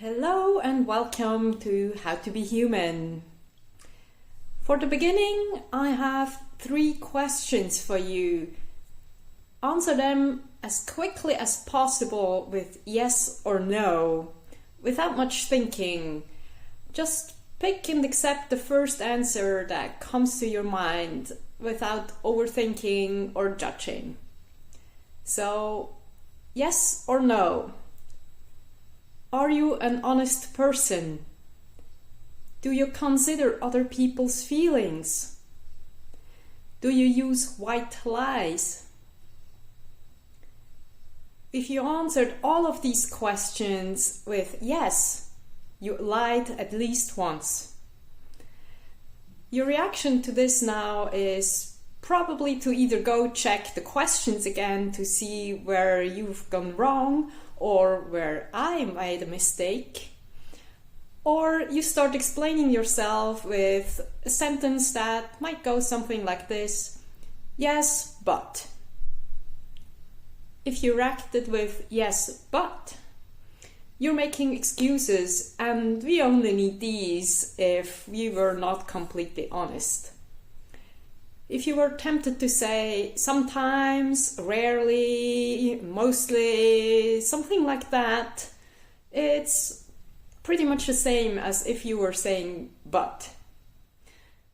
Hello and welcome to How to Be Human. For the beginning, I have 3 questions for you. Answer them as quickly as possible with yes or no, without much thinking. Just pick and accept the first answer that comes to your mind without overthinking or judging. So, yes or no? Are you an honest person? Do you consider other people's feelings? Do you use white lies? If you answered all of these questions with yes, you lied at least once. Your reaction to this now is probably to either go check the questions again to see where you've gone wrong or where I made a mistake, or you start explaining yourself with a sentence that might go something like this: yes, but. If you reacted with yes, but, you're making excuses, and we only need these if we were not completely honest. If you were tempted to say sometimes, rarely, mostly, something like that, it's pretty much the same as if you were saying but.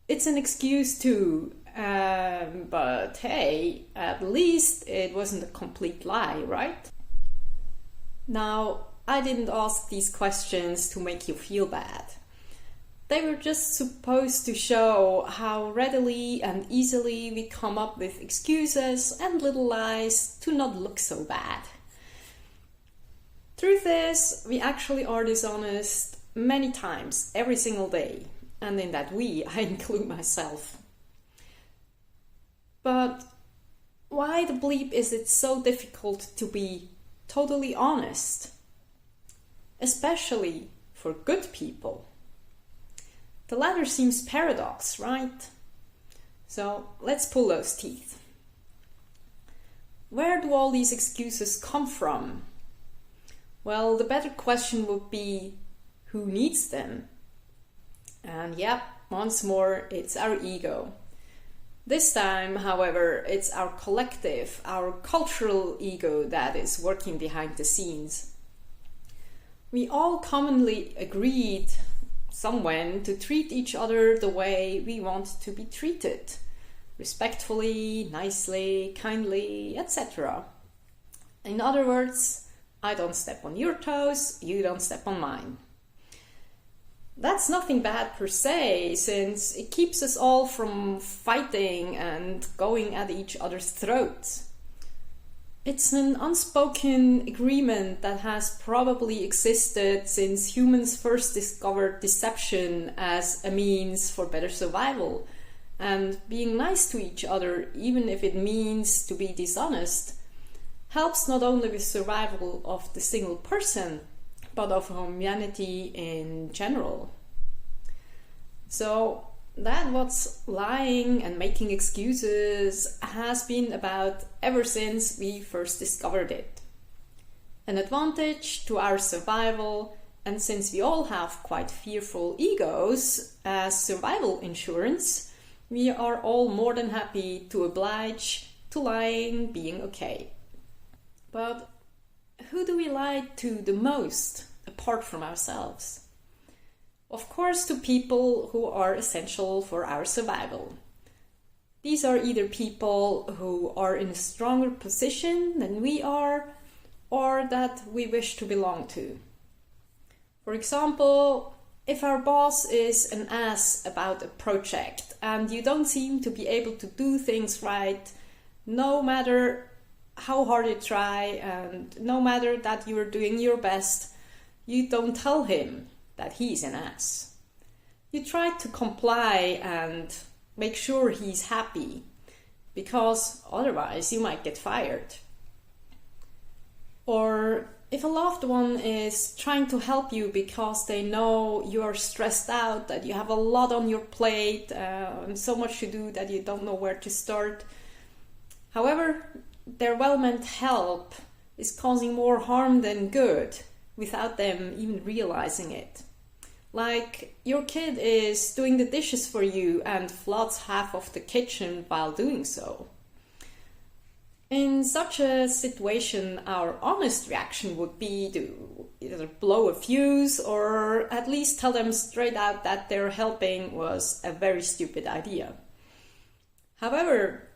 It's an excuse too, but hey, at least it wasn't a complete lie, right? Now, I didn't ask these questions to make you feel bad. They were just supposed to show how readily and easily we come up with excuses and little lies to not look so bad. Truth is, we actually are dishonest many times, every single day. And in that I include myself. But why the bleep is it so difficult to be totally honest? Especially for good people. The latter seems paradox, right? So let's pull those teeth. Where do all these excuses come from? Well, the better question would be, who needs them? And yep, once more, it's our ego. This time, however, it's our collective, our cultural ego that is working behind the scenes. We all commonly agreed somewhen to treat each other the way we want to be treated. Respectfully, nicely, kindly, etc. In other words, I don't step on your toes, you don't step on mine. That's nothing bad per se, since it keeps us all from fighting and going at each other's throats. It's an unspoken agreement that has probably existed since humans first discovered deception as a means for better survival. And being nice to each other, even if it means to be dishonest, helps not only with survival of the single person, but of humanity in general. So that what's lying and making excuses has been about ever since we first discovered it. An advantage to our survival, and since we all have quite fearful egos as survival insurance, we are all more than happy to oblige to lying being okay. But who do we lie to the most, apart from ourselves? Of course, to people who are essential for our survival. These are either people who are in a stronger position than we are, or that we wish to belong to. For example, if our boss is an ass about a project and you don't seem to be able to do things right, no matter how hard you try and no matter that you are doing your best, you don't tell him that he's an ass. You try to comply and make sure he's happy, because otherwise you might get fired. Or if a loved one is trying to help you because they know you're stressed out, that you have a lot on your plate and so much to do that you don't know where to start. However, their well-meant help is causing more harm than good, without them even realizing it. Like your kid is doing the dishes for you and floods half of the kitchen while doing so. In such a situation, our honest reaction would be to either blow a fuse or at least tell them straight out that their helping was a very stupid idea. However,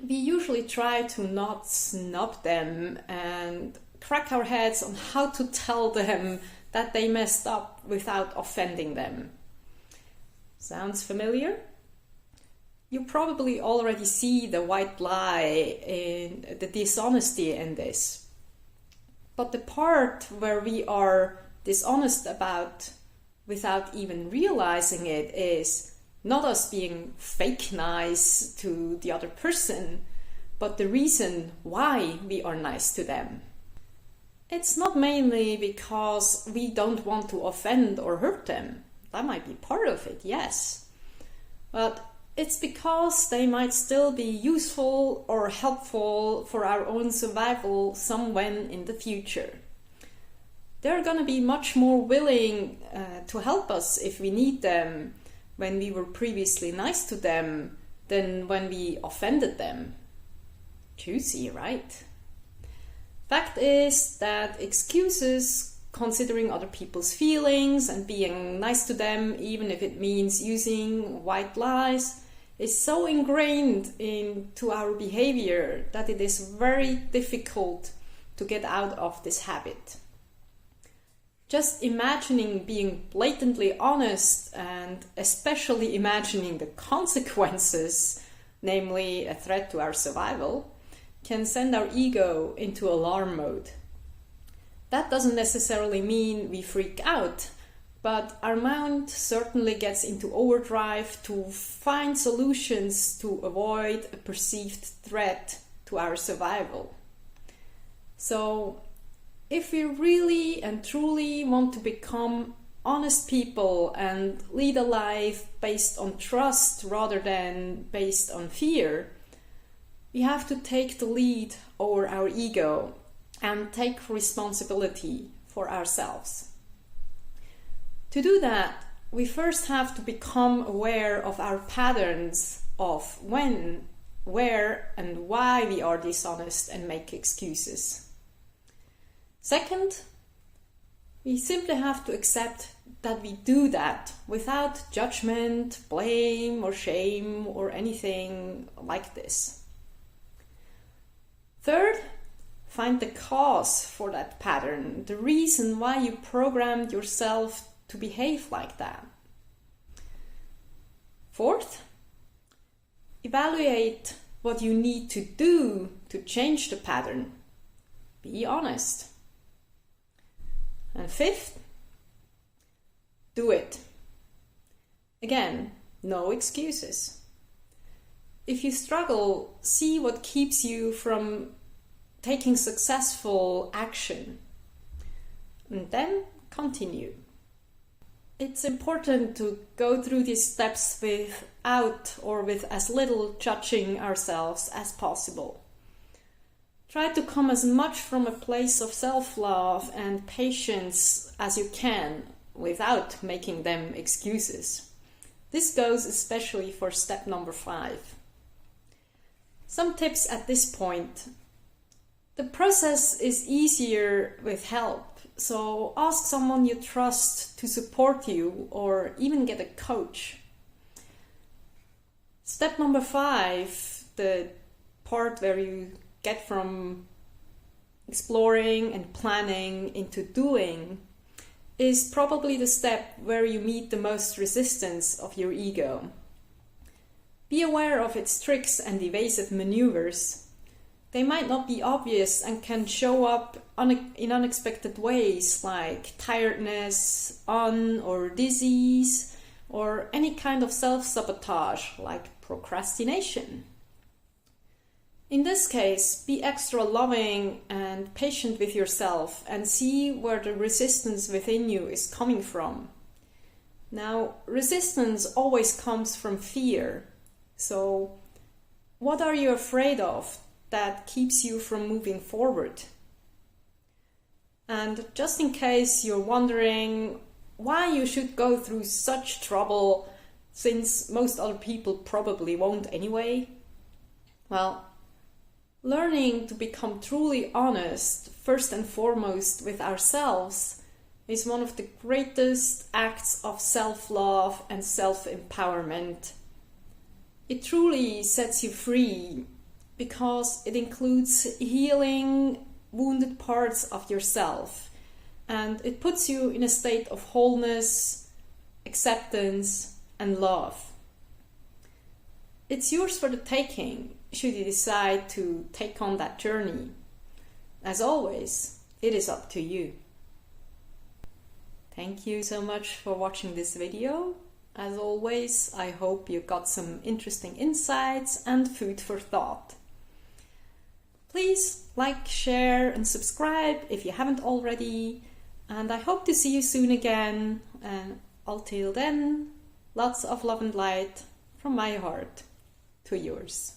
we usually try to not snub them and crack our heads on how to tell them that they messed up without offending them. Sounds familiar? You probably already see the white lie in the dishonesty in this. But the part where we are dishonest about without even realizing it is not us being fake nice to the other person, but the reason why we are nice to them. It's not mainly because we don't want to offend or hurt them. That might be part of it, yes. But it's because they might still be useful or helpful for our own survival somewhen in the future. They're going to be much more willing to help us if we need them when we were previously nice to them than when we offended them. Juicy, right? Fact is that excuses, considering other people's feelings and being nice to them, even if it means using white lies, is so ingrained into our behavior that it is very difficult to get out of this habit. Just imagining being blatantly honest and especially imagining the consequences, namely a threat to our survival, can send our ego into alarm mode. That doesn't necessarily mean we freak out, but our mind certainly gets into overdrive to find solutions to avoid a perceived threat to our survival. So, if we really and truly want to become honest people and lead a life based on trust rather than based on fear, we have to take the lead over our ego and take responsibility for ourselves. To do that, we first have to become aware of our patterns of when, where, and why we are dishonest and make excuses. Second, we simply have to accept that we do that without judgment, blame, or shame, or anything like this. Third, find the cause for that pattern, the reason why you programmed yourself to behave like that. Fourth, evaluate what you need to do to change the pattern. Be honest. And fifth, do it. Again, no excuses. If you struggle, see what keeps you from taking successful action, and then continue. It's important to go through these steps without or with as little judging ourselves as possible. Try to come as much from a place of self-love and patience as you can without making them excuses. This goes especially for step number 5. Some tips at this point. The process is easier with help, so ask someone you trust to support you or even get a coach. Step number 5, the part where you get from exploring and planning into doing, is probably the step where you meet the most resistance of your ego. Be aware of its tricks and evasive maneuvers. They might not be obvious and can show up in unexpected ways like tiredness, or disease, or any kind of self-sabotage like procrastination. In this case, be extra loving and patient with yourself and see where the resistance within you is coming from. Now, resistance always comes from fear. So, what are you afraid of that keeps you from moving forward? And just in case you're wondering why you should go through such trouble, since most other people probably won't anyway, well, learning to become truly honest, first and foremost with ourselves, is one of the greatest acts of self-love and self-empowerment. It truly sets you free because it includes healing wounded parts of yourself, and it puts you in a state of wholeness, acceptance, and love. It's yours for the taking, should you decide to take on that journey. As always, it is up to you. Thank you so much for watching this video. As always, I hope you got some interesting insights and food for thought. Please like, share and subscribe if you haven't already, and I hope to see you soon again. And until then, lots of love and light from my heart to yours.